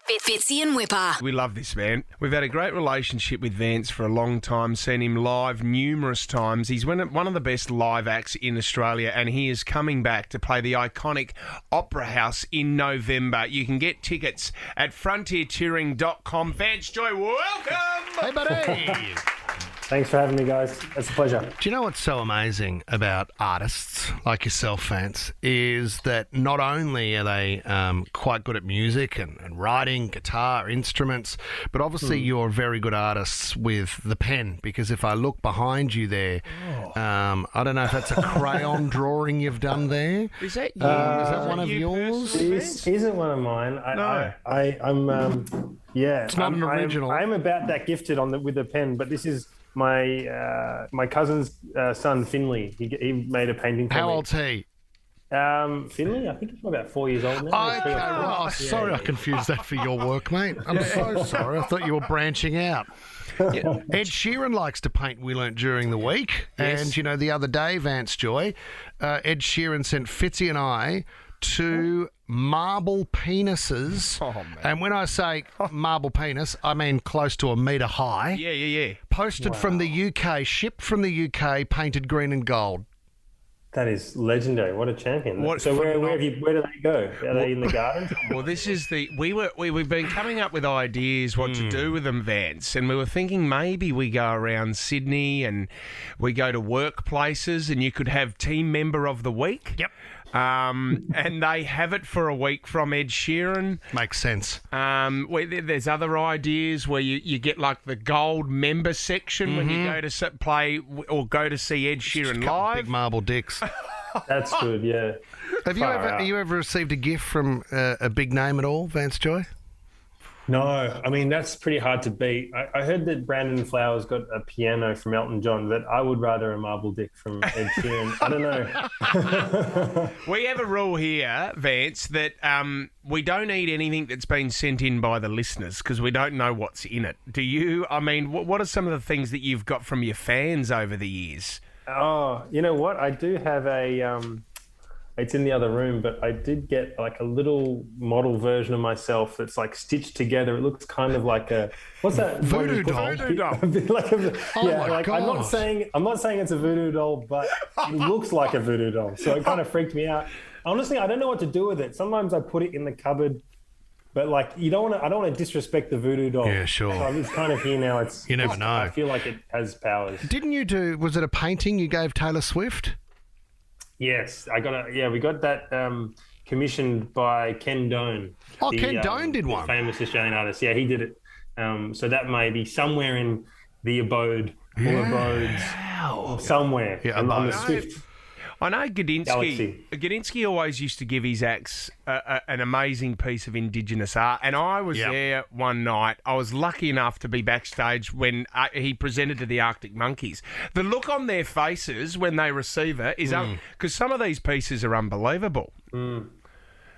Fitzy and Wippa. We love this man. We've had a great relationship with Vance for a long time, seen him live numerous times. He's one of the best live acts in Australia, and he is coming back to play the iconic Opera House in November. You can get tickets at frontiertouring.com. Vance Joy, welcome! Hey, buddy! Thanks for having me, guys. It's a pleasure. Do you know what's so amazing about artists like yourself, Vance, is that not only are they quite good at music and writing, guitar, instruments, but obviously you're very good artists with the pen, because if I look behind you there, I don't know if that's a crayon drawing you've done there. Is that you? Is that one of yours? This isn't one of mine. It's not an original. I'm about that gifted with the pen, but this is my cousin's son, Finley. He made a painting for me. How old's he? Finley, I think he's about 4 years old now. Okay, right. Sorry, I confused that for your work, mate. I'm so sorry. I thought you were branching out. Yeah. Ed Sheeran likes to paint, we learnt during the week. Yes. And, you know, the other day, Vance Joy, Ed Sheeran sent Fitzy and I to marble penises. Oh, man. And when I say marble penis, I mean close to a metre high. Yeah. Posted from the UK, shipped from the UK, painted green and gold. That is legendary. What a champion. What so where do they go? Are they in the garden? Well, this is we've been coming up with ideas what to do with them, Vance, and we were thinking maybe we go around Sydney and we go to workplaces, and you could have team member of the week. Yep. And they have it for a week from Ed Sheeran. Makes sense. There's other ideas where you get like the gold member section when you go to play or go to see Ed Sheeran live. Big marble dicks. That's good, yeah. Have you ever received a gift from a big name at all, Vance Joy? No, I mean, that's pretty hard to beat. I heard that Brandon Flowers got a piano from Elton John, but I would rather a marble dick from Ed Sheeran. I don't know. We have a rule here, Vance, that we don't eat anything that's been sent in by the listeners because we don't know what's in it. Do you? I mean, what are some of the things that you've got from your fans over the years? Oh, you know what? I do have a... It's in the other room, but I did get like a little model version of myself that's like stitched together. It looks kind of like a what's that? Voodoo doll. God. I'm not saying it's a voodoo doll, but it looks like a voodoo doll. So it kind of freaked me out. Honestly, I don't know what to do with it. Sometimes I put it in the cupboard, but like I don't want to disrespect the voodoo doll. Yeah, sure. So it's kind of here now. You never know. I feel like it has powers. Didn't you do? Was it a painting you gave Taylor Swift? Yes, we got that commissioned by Ken Doan. Oh, Ken Doan did one. Famous Australian artist. Yeah, he did it. So that may be somewhere in the abode or abodes somewhere on the Swift. I know Galaxy. Gadinsky always used to give his acts an amazing piece of Indigenous art, and I was there one night. I was lucky enough to be backstage when he presented to the Arctic Monkeys. The look on their faces when they receive it is because some of these pieces are unbelievable.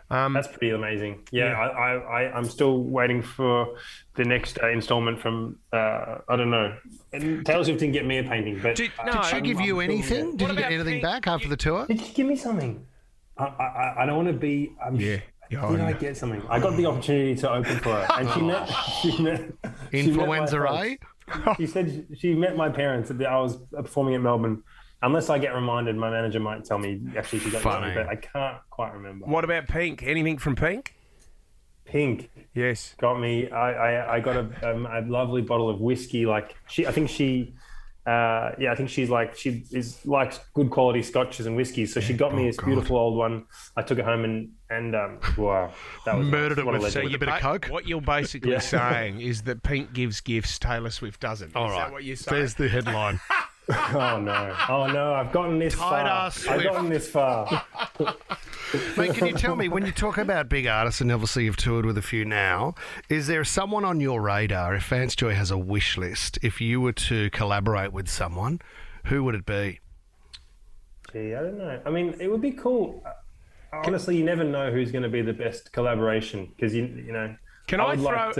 That's pretty amazing. Yeah. I'm still waiting for the next installment from, I don't know. And Taylor Swift didn't get me a painting, but... Did she give you anything? Did you get anything back after the tour? Did she give me something? I don't want to be... Did I get something? I got the opportunity to open for her. And she met Influenza, right? She said she met my parents. I was performing at Melbourne. Unless I get reminded, my manager might tell me actually she got something, but I can't quite remember. What about Pink? Anything from Pink? Pink, yes, got me. I got a lovely bottle of whiskey. Like I think she likes good quality scotches and whiskeys. So she got me this beautiful old one. I took it home and wow, that was murdered it with a bit of coke. What you're basically saying is that Pink gives gifts, Taylor Swift doesn't. All is right, that what you're saying? There's the headline. Oh no! I've gotten this far. Mate, can you tell me, when you talk about big artists, and obviously you've toured with a few now, is there someone on your radar, if Vance Joy has a wish list, if you were to collaborate with someone, who would it be? Gee, I don't know. I mean, it would be cool. Honestly, you never know who's going to be the best collaboration because you know. Can I throw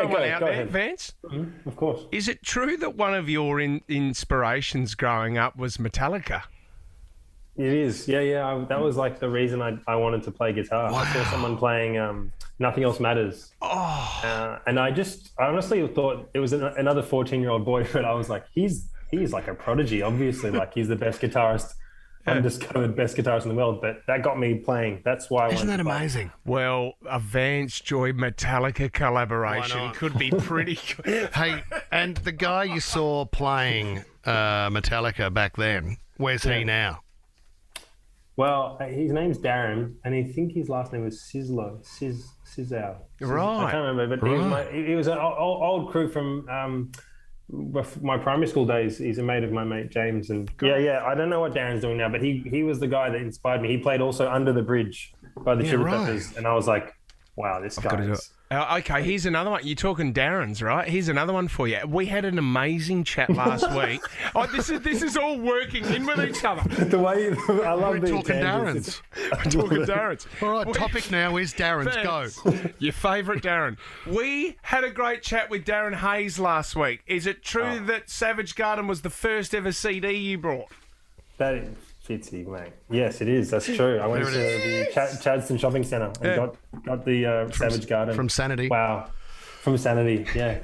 one out there, Vance? Mm-hmm, of course. Is it true that one of your inspirations growing up was Metallica? It is. Yeah. That was like the reason I wanted to play guitar. Wow. I saw someone playing Nothing else matters. And I honestly thought it was another 14-year-old boy, but I was like, he's like a prodigy, obviously. Like, he's the best guitarist, undiscovered best guitarist in the world. But that got me playing. That's why I Isn't wanted that to play. amazing? Well, a Vance Joy Metallica collaboration not? could be pretty good. Hey, and the guy you saw playing Metallica back then, where's he now? Well, his name's Darren, and I think his last name was Sizzow. Right. I can't remember, but he was an old crew from my primary school days. He's a mate of my mate James, and I don't know what Darren's doing now, but he was the guy that inspired me. He played also Under the Bridge by the Chili Peppers, and I was like, wow, this guy is... Okay, here's another one. You're talking Darren's, right? Here's another one for you. We had an amazing chat last week. Oh, this is all working in with each other. The way I love We're these talking tangents. Darren's. We're talking Darren's. All right, topic now is Darren's. Go. Your favourite Darren. We had a great chat with Darren Hayes last week. Is it true that Savage Garden was the first ever CD you brought? That is Fitzy, mate. Yes, it is. That's true. I went to the Chadston Shopping Centre and got the Savage Garden. From Sanity. Wow. From Sanity, yeah.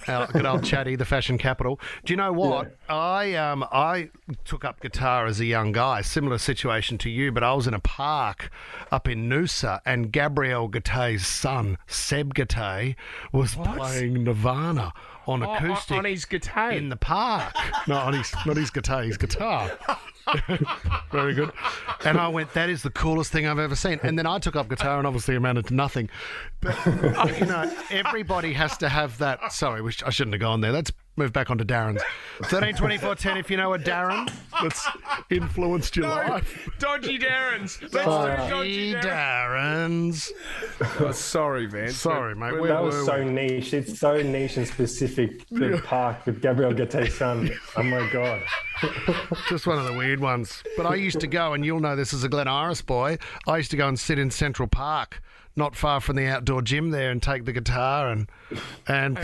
Good old Chatty, the fashion capital. Do you know what? Yeah. I took up guitar as a young guy, similar situation to you, but I was in a park up in Noosa, and Gabriel Gatte's son, Seb Gatte, was playing Nirvana on acoustic on his guitar in the park. No, not his guitar, his guitar. Very good. And I went, that is the coolest thing I've ever seen. And then I took up guitar and obviously amounted to nothing. But, everybody has to have that. Sorry, I shouldn't have gone there. Let's move back onto Darren's. 13, 24, 10, if you know a Darren that's influenced your life. Dodgy Darren's. Let's do Dodgy Darren's. Oh, sorry, Vance. Sorry, mate. That was so niche. It's so niche and specific. The park with Gabriel Gatte's son. Oh, my God. Just one of the weird ones. But I used to go, and you'll know this as a Glen Iris boy, I used to go and sit in Central Park, not far from the outdoor gym there, and take the guitar and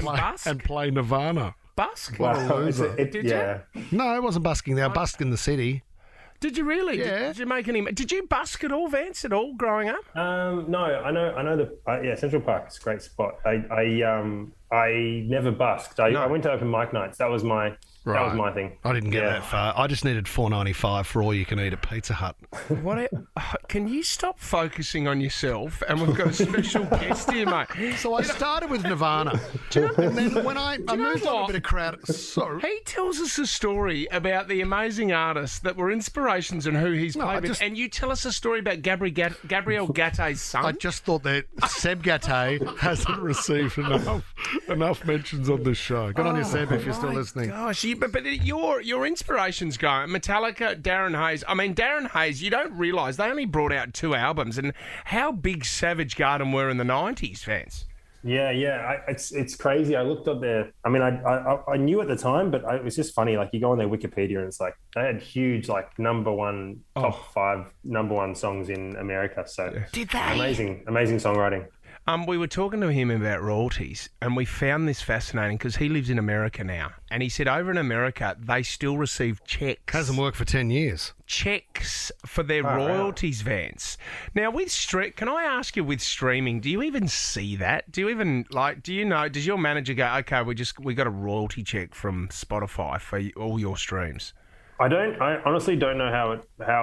play Nirvana. Busk? Wow. Did you? No, I wasn't busking there. I busked in the city. Did you really? Yeah. Did you make any? Did you busk at all, Vance? At all growing up? No, I know Central Park is a great spot. I never busked. I went to open mic nights. That was my thing. I didn't get that far. I just needed $4.95 for all you can eat at Pizza Hut. Can you stop focusing on yourself? And we've got a special guest here, mate. So I started with Nirvana. And then when I moved on a bit of crowd. So he tells us a story about the amazing artists that were inspirations and who he's played with. And you tell us a story about Gabriel Gatte's son. I just thought that Seb Gatte hasn't received enough mentions on this show. Good on you, Seb, if you're still listening. Gosh, but your inspirations go Metallica, Darren Hayes. I mean, Darren Hayes, you don't realise they only brought out 2 albums, and how big Savage Garden were in the 90s, fans. Yeah. It's crazy. I looked up there. I mean, I knew at the time, but it was just funny. Like, you go on their Wikipedia and it's like they had huge, like, top 5 number 1 songs in America. So did they? Amazing songwriting. We were talking to him about royalties, and we found this fascinating because he lives in America now. And he said over in America, they still receive checks. Hasn't worked for 10 years. Checks for their royalties, Vance. Now, can I ask you, with streaming, do you even see that? Do you know, does your manager go, okay, we got a royalty check from Spotify for all your streams? I honestly don't know how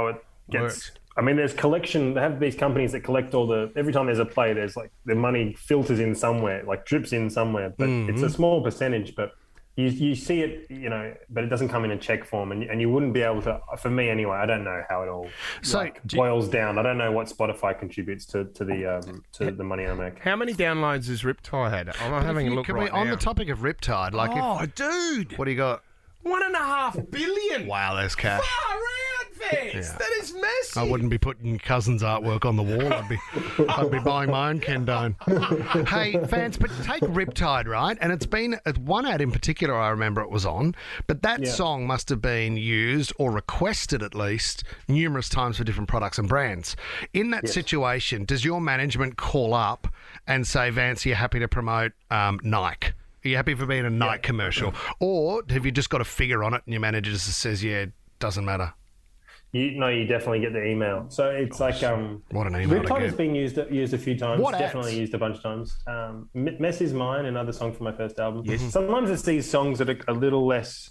it gets... Works. I mean, there's collection. They have these companies that collect every time there's a play, there's like the money filters in somewhere, like drips in somewhere, but it's a small percentage, but you see it, but it doesn't come in a check form, and you wouldn't be able to, for me anyway, I don't know how it all boils down. I don't know what Spotify contributes to the money I make. How many downloads has Riptide had? I'm having a look right now. On the topic of Riptide, dude. What do you got? 1.5 billion. Wow, there's cash. Far out, Vance. Yeah. That is massive. I wouldn't be putting your cousin's artwork on the wall. I'd be buying my own Kendone. Hey, Vance, but take Riptide, right? And it's been one ad in particular I remember it was on, but that song must have been used or requested at least numerous times for different products and brands. In that situation, does your management call up and say, Vance, are you happy to promote Nike? Are you happy for being a Nike commercial? Or have you just got a figure on it and your manager just says, yeah, it doesn't matter? You definitely get the email. So it's like What an email to Riptide get. has been used a few times. What Definitely ads? used a bunch of times. Mess Is Mine, another song from my first album. Yes. Sometimes it's these songs that are a little less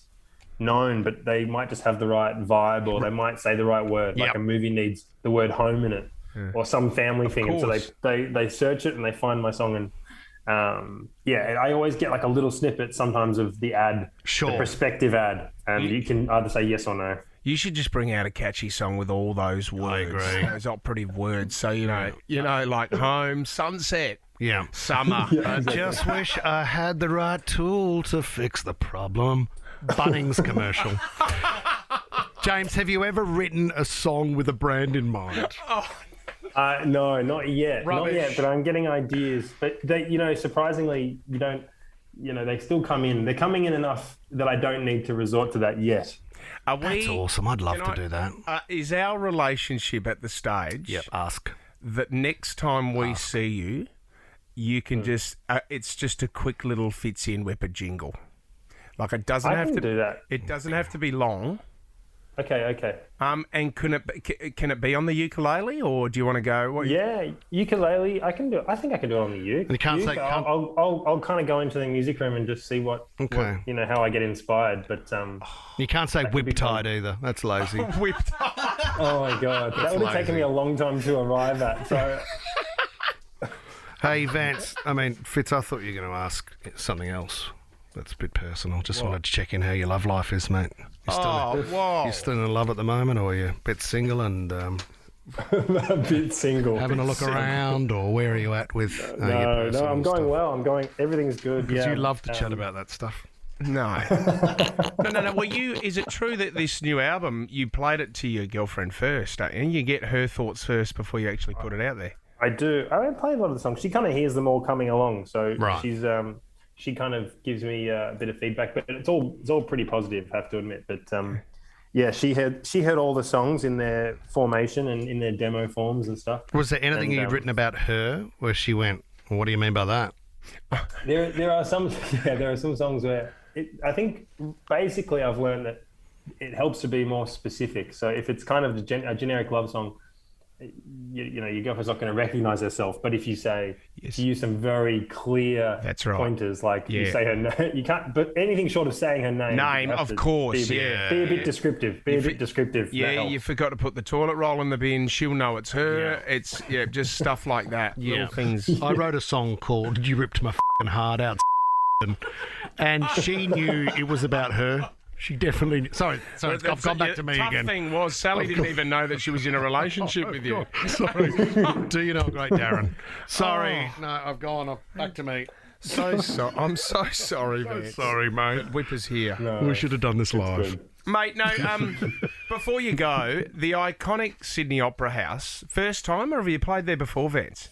known, but they might just have the right vibe, or they might say the right word. Like Yep. a movie needs the word home in it, or some family thing. And so course. they search it and they find my song, and I always get like a little snippet sometimes of the ad, Sure. the prospective ad, and you can either say yes or no. You should just bring out a catchy song with all those words, agree. those operative words. So you know, like home, sunset, Yeah. summer. I just wish I had the right tool to fix the problem. Bunnings commercial. James, have you ever written a song with a brand in mind? No, not yet. Rubbish. Not yet, but I'm getting ideas. But they, surprisingly, you don't, they still come in. They're coming in enough that I don't need to resort to that yet. That's awesome. I'd love to do that. Is our relationship at the stage Ask. that next time we see you, you can just, it's just a quick little Fitzy and Wippa jingle. Like it doesn't I have can to do that. It doesn't have to be long. Okay. And can it be on the ukulele, or do you want to go? Yeah, ukulele. I can do. I think I can do it on the uke. You can't say- I'll kind of go into the music room and just see what how I get inspired. But You can't say could be whip-tide either. That's lazy. Whipped. oh my god, that would have taken me a long time to arrive at. So Hey, Vance. Fitz, I thought you were going to ask something else. That's a bit personal. Just wanted to check in how your love life is, mate. Whoa. You still in love at the moment, or are you a bit single and a bit single. having a look around, or where are you at with your No, personal I'm going stuff? well. Everything's good. Because Yeah. you love to chat about that stuff. No. No. Well, is it true that this new album, you played it to your girlfriend first, don't you? And you get her thoughts first before you actually put it out there? I do. I don't play a lot of the songs. She kind of hears them all coming along, so Right. she's she kind of gives me a bit of feedback, but it's all pretty positive, I have to admit. But she heard all the songs in their formation and in their demo forms and stuff. Was there anything And, you'd written about her where she went, well, what do you mean by that? There are some songs where I think basically I've learned that it helps to be more specific. So if it's kind of a generic love song, your girlfriend's not going to recognize herself. But if you say, you use some very clear That's right. pointers, like you Yeah. say her name, you can't. But anything short of saying her name, Name, you have of to course, be a bit descriptive. Be a bit descriptive. That Yeah, helps. you forgot to put the toilet roll in the bin. She'll know it's her. Yeah. It's just stuff like that. Yeah. Little things. I wrote a song called You Ripped My F***ing Heart Out, and she knew it was about her. She definitely... Sorry, I've gone back to me tough again. Thing was, Sally didn't even know that she was in a relationship with you. Sorry. Do you know a great Darren? Sorry. No, I've gone. Back to me. I'm so sorry, man. Sorry, mate. Whipper's here. We should have done this live. Good. Mate, no, before you go, the iconic Sydney Opera House, first time, or have you played there before, Vance?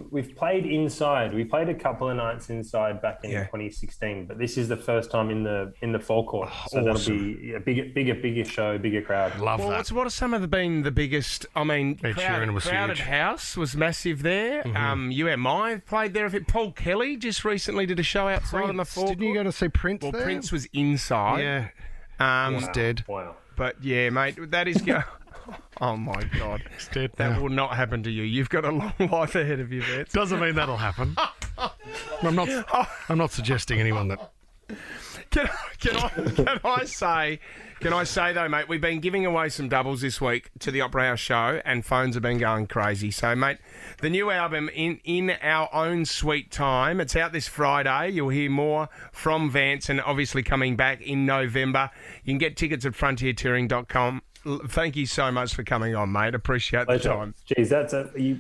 We've played inside. We played a couple of nights inside back in Yeah. 2016, but this is the first time in the forecourt. So awesome. that'll be a bigger show, bigger crowd. Love Well, that. what are some of been the biggest? I mean, Ed Sheeran was Crowded huge. House was massive there. UMI played there. Paul Kelly just recently did a show outside on the forecourt. Didn't you go to see Prince Well, there? Prince was inside. Yeah. He's dead. Wow. But yeah, mate, that is oh my God, He's dead that now. will not happen to you. You've got a long life ahead of you, Vance. Doesn't mean that'll happen. I'm not suggesting anyone that... Can I say though, mate, we've been giving away some doubles this week to the Opera House show, and phones have been going crazy. So, mate, the new album in our own sweet time. It's out this Friday. You'll hear more from Vance, and obviously coming back in November. You can get tickets at frontiertouring.com. Thank you so much for coming on, mate. Appreciate the time. Jeez, you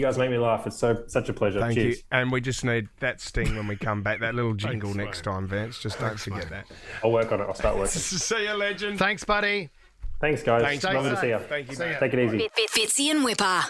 guys make me laugh. It's such a pleasure. Thank Cheers. you. And we just need that sting when we come back, that little jingle Thanks, next mate. time, Vance. Just don't forget that. I'll work on it. I'll start working. See you, legend. Thanks, buddy. Thanks, guys. Thanks, Lovely to mate. see you. Thank you, mate. Take it easy. Fitzy and Wippa.